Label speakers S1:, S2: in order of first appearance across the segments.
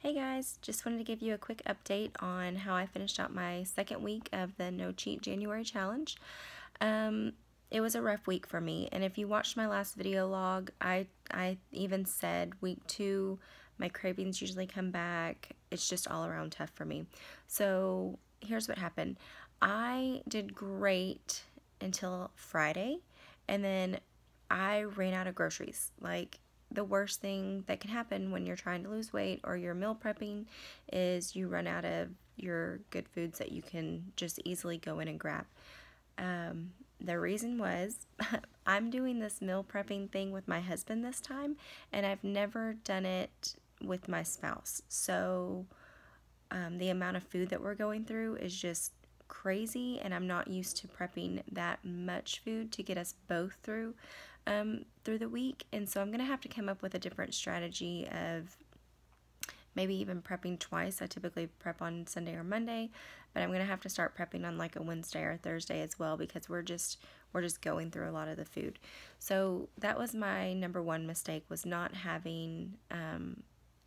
S1: Hey guys, just wanted to give you a quick update on how I finished out my second week of the No Cheat January challenge. It was a rough week for me, and if you watched my last video log, I even said week 2, my cravings usually come back. It's just all around tough for me. So here's what happened. I did great until Friday, and then I ran out of groceries. Like, the worst thing that can happen when you're trying to lose weight or you're meal prepping is you run out of your good foods that you can just easily go in and grab. The reason was I'm doing this meal prepping thing with my husband this time, and I've never done it with my spouse. So the amount of food that we're going through is just crazy, and I'm not used to prepping that much food to get us both through the week. And so I'm gonna have to come up with a different strategy of maybe even prepping twice. I typically prep on Sunday or Monday, but I'm gonna have to start prepping on like a Wednesday or Thursday as well, because we're just going through a lot of the food. So that was my number one mistake, was not having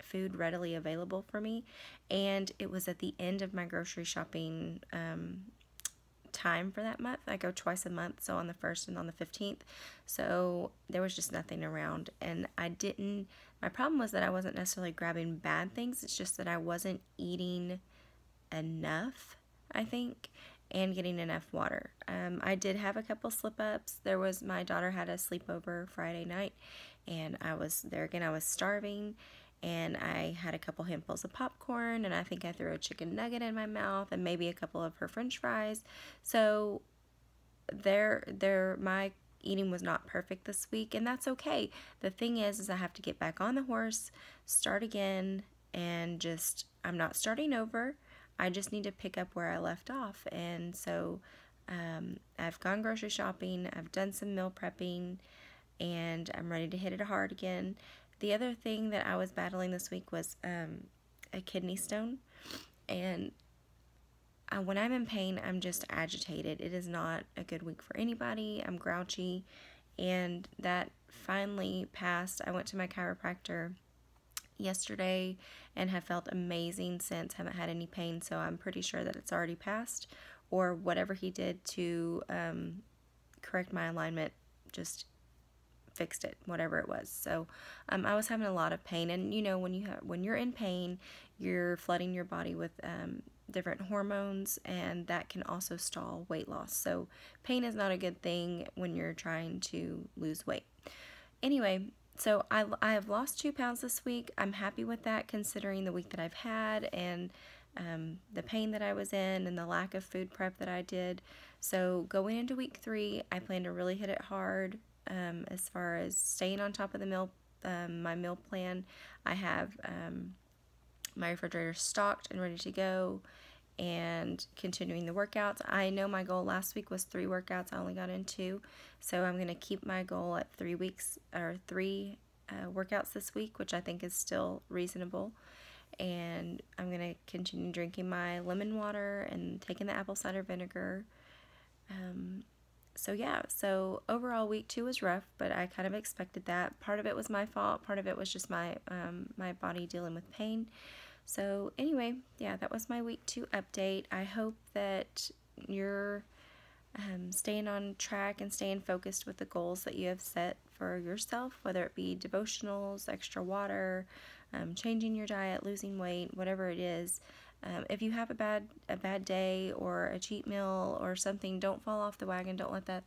S1: food readily available for me. And it was at the end of my grocery shopping time for that month. I go twice a month, so on the 1st and on the 15th. So there was just nothing around, and my problem was that I wasn't necessarily grabbing bad things. It's just that I wasn't eating enough, I think, and getting enough water. I did have a couple slip-ups. My daughter had a sleepover Friday night, and I was there again. I was starving, and I had a couple handfuls of popcorn, and I think I threw a chicken nugget in my mouth and maybe a couple of her french fries. So my eating was not perfect this week, and that's okay. The thing is I have to get back on the horse, start again, and I'm not starting over. I just need to pick up where I left off. And so I've gone grocery shopping, I've done some meal prepping, and I'm ready to hit it hard again. The other thing that I was battling this week was a kidney stone, and when I'm in pain, I'm just agitated. It is not a good week for anybody. I'm grouchy, and that finally passed. I went to my chiropractor yesterday and have felt amazing since. Haven't had any pain, so I'm pretty sure that it's already passed, or whatever he did to correct my alignment just fixed it, whatever it was. So I was having a lot of pain, and when you're in pain, you're flooding your body with different hormones, and that can also stall weight loss. So pain is not a good thing when you're trying to lose weight. Anyway, so I have lost 2 pounds this week. I'm happy with that, considering the week that I've had, and the pain that I was in, and the lack of food prep that I did. So going into week 3, I plan to really hit it hard. As far as staying on top of my meal plan. I have my refrigerator stocked and ready to go, and continuing the workouts. I know my goal last week was 3 workouts. I only got in 2, so I'm going to keep my goal at 3 workouts this week, which I think is still reasonable. And I'm going to continue drinking my lemon water and taking the apple cider vinegar. So overall week 2 was rough, but I kind of expected that. Part of it was my fault, part of it was just my body dealing with pain. So anyway, yeah, that was my week 2 update. I hope that you're staying on track and staying focused with the goals that you have set for yourself, whether it be devotionals, extra water, changing your diet, losing weight, whatever it is. If you have a bad day or a cheat meal or something, don't fall off the wagon. Don't let that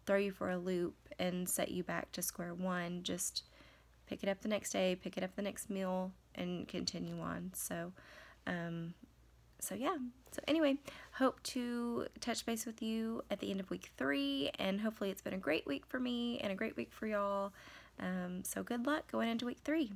S1: throw you for a loop and set you back to square one. Just pick it up the next day, pick it up the next meal, and continue on. So yeah. So anyway, hope to touch base with you at the end of week 3, and hopefully it's been a great week for me and a great week for y'all. So good luck going into week 3.